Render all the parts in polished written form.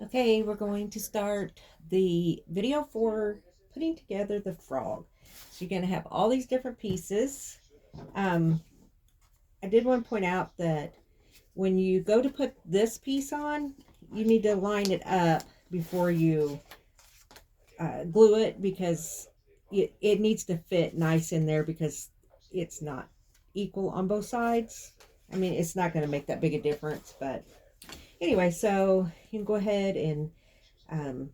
Okay, we're going to start the video for putting together the frog. So you're going to have all these different pieces. Um, I did want to point out that when you go to put this piece on, you need to line it up before you glue it because it needs to fit nice in there because it's not equal on both sides. I mean, it's not going to make that big a difference, but anyway, so you can go ahead and um,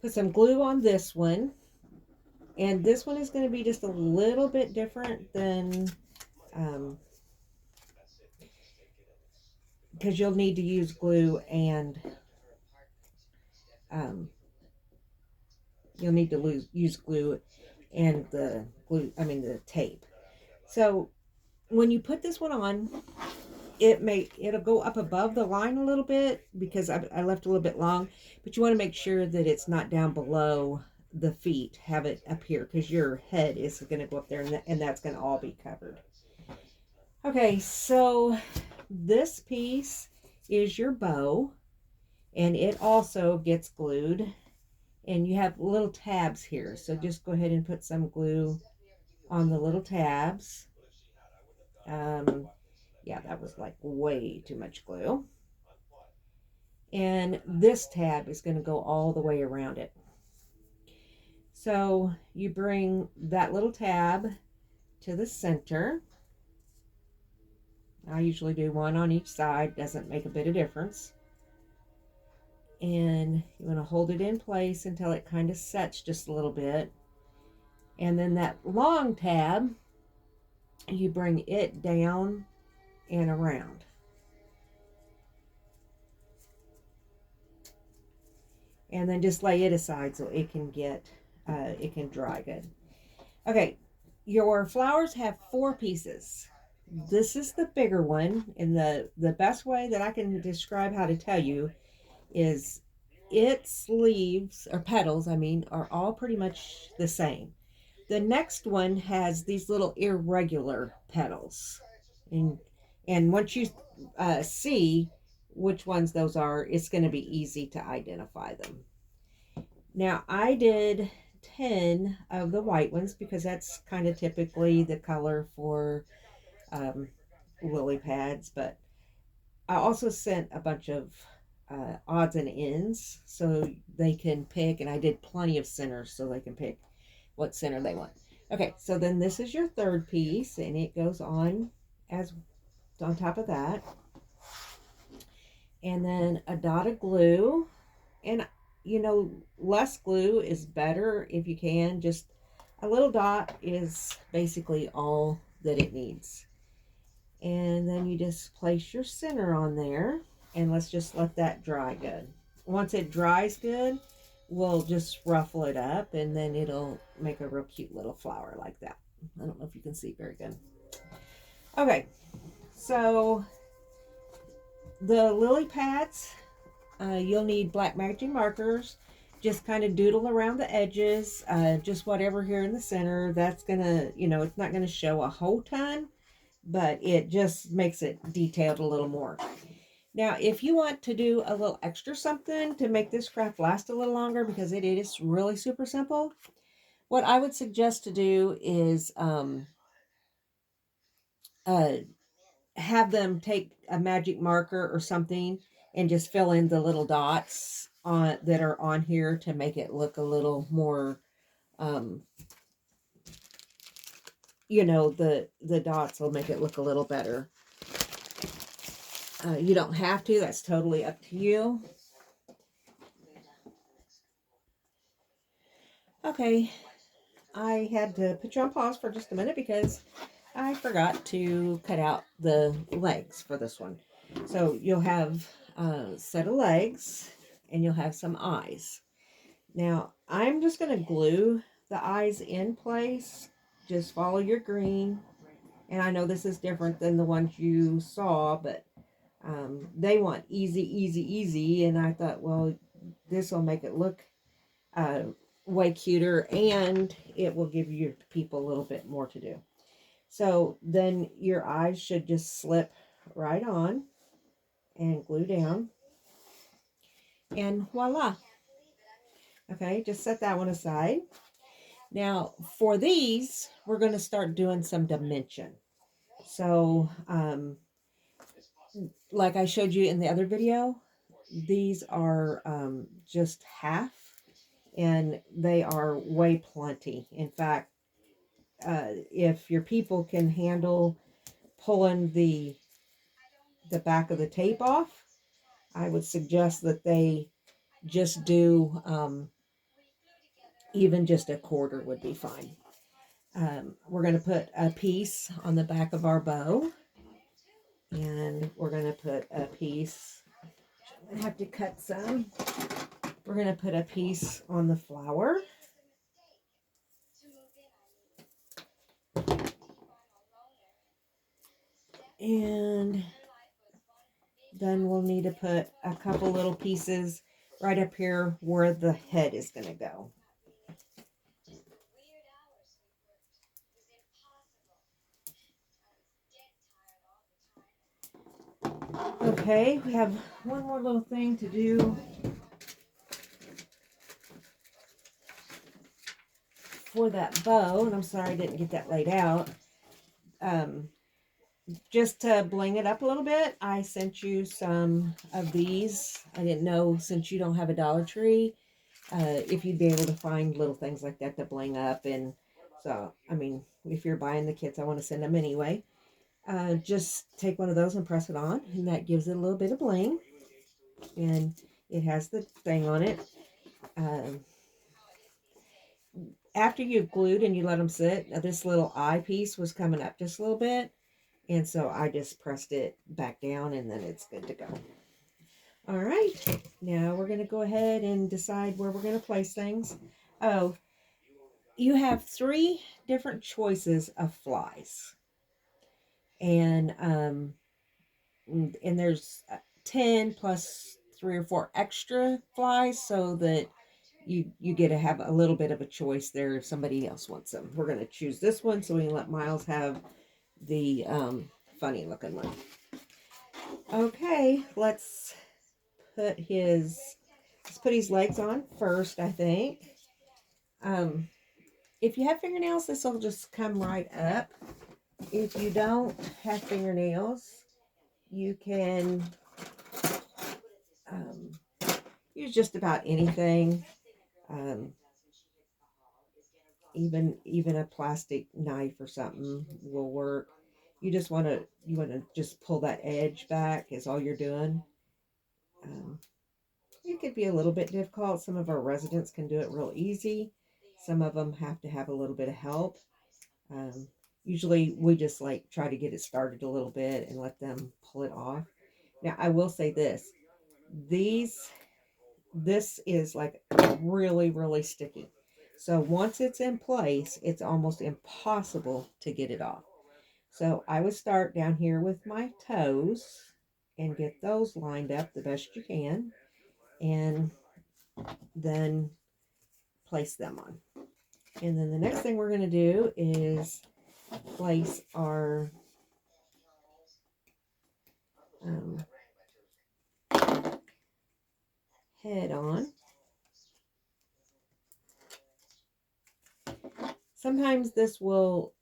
put some glue on this one. And this one is going to be just a little bit different than, um, because you'll need to use glue and um, you'll need to use glue and the tape. So when you put this one on, it'll go up above the line a little bit because I left a little bit long, but you want to make sure that it's not down below the feet. Have it up here because your head is going to go up there and that's going to all be covered. Okay, so this piece is your bow, and it also gets glued. And you have little tabs here, so just go ahead and put some glue on the little tabs. Yeah, that was like way too much glue. And this tab is going to go all the way around it. So you bring that little tab to the center. I usually do one on each side, doesn't make a bit of difference. And you want to hold it in place until it kind of sets just a little bit. And then that long tab, you bring it down and around. And then just lay it aside so it can dry good. Okay, your flowers have 4 pieces. This is the bigger one, and the best way that I can describe how to tell you is its leaves or petals, I mean, are all pretty much the same. The next one has these little irregular petals. And once you see which ones those are, it's going to be easy to identify them. Now, I did 10 of the white ones because that's kind of typically the color for um, lily pads, but I also sent a bunch of odds and ends so they can pick, and I did plenty of centers so they can pick what center they want. Okay, so then this is your third piece, and it goes on as on top of that. And then a dot of glue. And, less glue is better if you can. Just a little dot is basically all that it needs. And then you just place your center on there, and let's just let that dry good. Once it dries good, we'll just ruffle it up, and then it'll make a real cute little flower like that. I don't know if you can see very good. Okay, so the lily pads, you'll need black magic markers. Just kind of doodle around the edges, just whatever here in the center. That's gonna, it's not gonna show a whole ton, but it just makes it detailed a little more. Now, if you want to do a little extra something to make this craft last a little longer, because it is really super simple, what I would suggest to do is uh, have them take a magic marker or something and just fill in the little dots on that are on here to make it look a little more um, the dots will make it look a little better. You don't have to, that's totally up to you. Okay, I had to put you on pause for just a minute because I forgot to cut out the legs for this one. So you'll have a set of legs and you'll have some eyes. Now I'm just going to glue the eyes in place. Just follow your green. And I know this is different than the ones you saw, but they want easy, easy, easy. And I thought, well, this will make it look uh, way cuter and it will give your people a little bit more to do. So then your eyes should just slip right on and glue down. And voila. Okay, just set that one aside. Now, for these, we're going to start doing some dimension. So, like I showed you in the other video, these are just half, and they are way plenty. In fact, if your people can handle pulling the back of the tape off, I would suggest that they just do even just a quarter would be fine. We're going to put a piece on the back of our bow, and we're going to put a piece, I'm going to have to cut some. We're going to put a piece on the flower. And then we'll need to put a couple little pieces right up here where the head is going to go. Okay, we have one more little thing to do for that bow, and I'm sorry I didn't get that laid out. Just to bling it up a little bit, I sent you some of these. I didn't know, since you don't have a Dollar Tree, if you'd be able to find little things like that to bling up. And so, I mean, if you're buying the kits, I want to send them anyway. Just take one of those and press it on, and that gives it a little bit of bling. And it has the thing on it. After you've glued and you let them sit, this little eye piece was coming up just a little bit. And so I just pressed it back down, and then it's good to go. All right, now we're going to go ahead and decide where we're going to place things. Oh, you have 3 different choices of flies. And there's 10 plus 3 or 4 extra flies, so that you get to have a little bit of a choice there if somebody else wants them. We're going to choose this one so we can let Miles have the funny looking one. Okay, let's put his legs on first, I think. If you have fingernails, this will just come right up. If you don't have fingernails, you can use just about anything. Even a plastic knife or something will work. You want to just pull that edge back is all you're doing. It could be a little bit difficult. Some of our residents can do it real easy. Some of them have to have a little bit of help. Usually we just like try to get it started a little bit and let them pull it off. Now I will say this is like really, really sticky. So once it's in place, it's almost impossible to get it off. So I would start down here with my toes and get those lined up the best you can, and then place them on. And then the next thing we're going to do is place our head on. Sometimes this will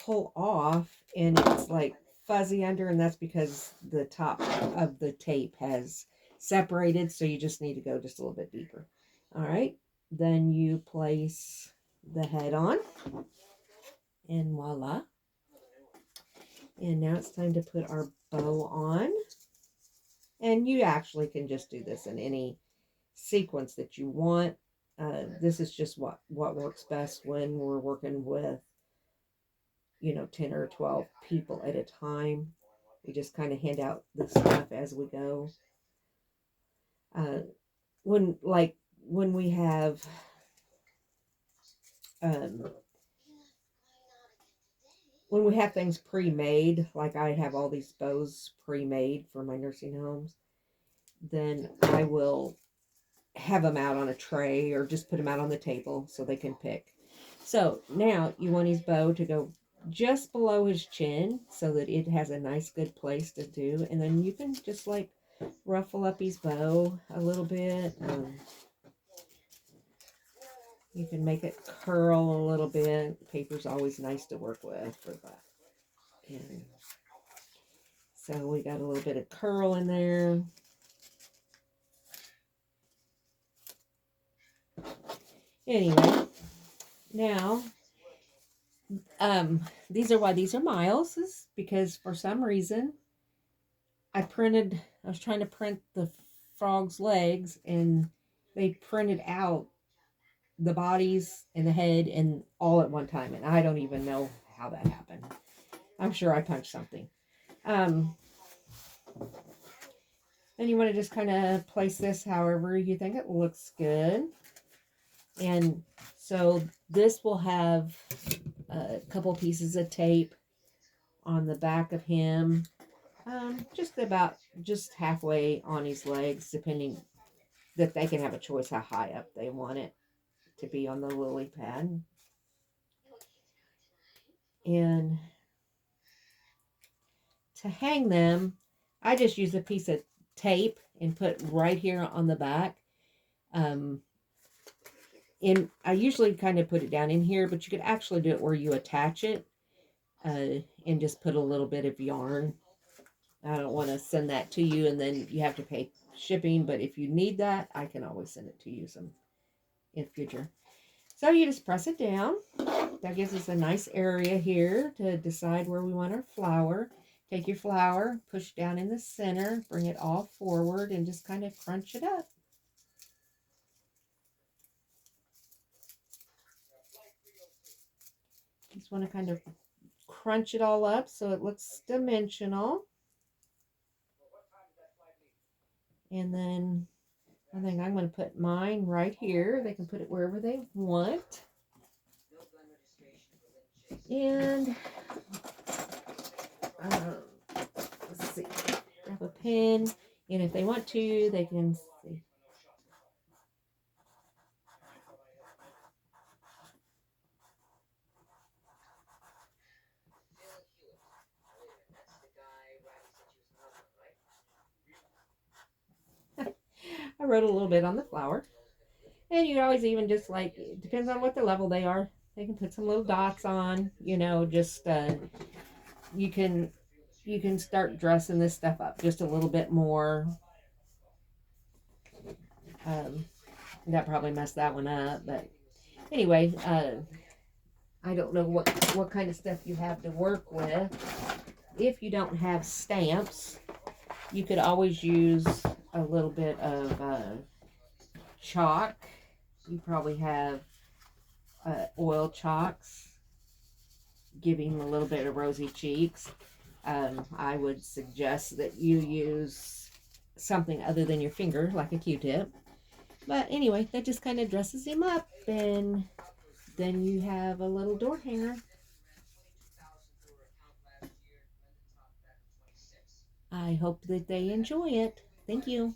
pull off and it's like fuzzy under, and that's because the top of the tape has separated, so you just need to go just a little bit deeper. All right, then you place the head on, and voila. And now it's time to put our bow on. And you actually can just do this in any sequence that you want. This is just what works best when we're working with 10 or 12 people at a time. We just kind of hand out the stuff as we go. When we have things pre-made, like I have all these bows pre-made for my nursing homes, then I will have them out on a tray or just put them out on the table so they can pick. So now you want his bow to go just below his chin so that it has a nice good place to do, and then you can just like ruffle up his bow a little bit. You can make it curl a little bit. Paper's always nice to work with for that. And so we got a little bit of curl in there. Anyway, now, these are why these are miles, is because for some reason I was trying to print the frog's legs, and they printed out the bodies and the head and all at one time, and I don't even know how that happened. I'm sure I punched something. Then you want to just kind of place this however you think it looks good. And so this will have a couple pieces of tape on the back of him, just halfway on his legs, depending that they can have a choice how high up they want it to be on the lily pad. And to hang them, I just use a piece of tape and put right here on the back. And I usually kind of put it down in here, but you could actually do it where you attach it, and just put a little bit of yarn. I don't want to send that to you and then you have to pay shipping, but if you need that, I can always send it to you some in future. So you just press it down. That gives us a nice area here to decide where we want our flower. Take your flower, push down in the center, bring it all forward, and just kind of crunch it up. Just want to kind of crunch it all up so it looks dimensional. And then I think I'm going to put mine right here. They can put it wherever they want. And let's see, grab a pen, and if they want to, they can see. I wrote a little bit on the flower. And you always even just like, it depends on what the level they are. They can put some little dots on, just you can start dressing this stuff up just a little bit more. That probably messed that one up, but anyway, I don't know what kind of stuff you have to work with. If you don't have stamps, you could always use a little bit of chalk. You probably have oil chalks, giving a little bit of rosy cheeks. I would suggest that you use something other than your finger, like a Q-tip. But anyway, that just kind of dresses him up, and then you have a little door hanger. I hope that they enjoy it. Thank you.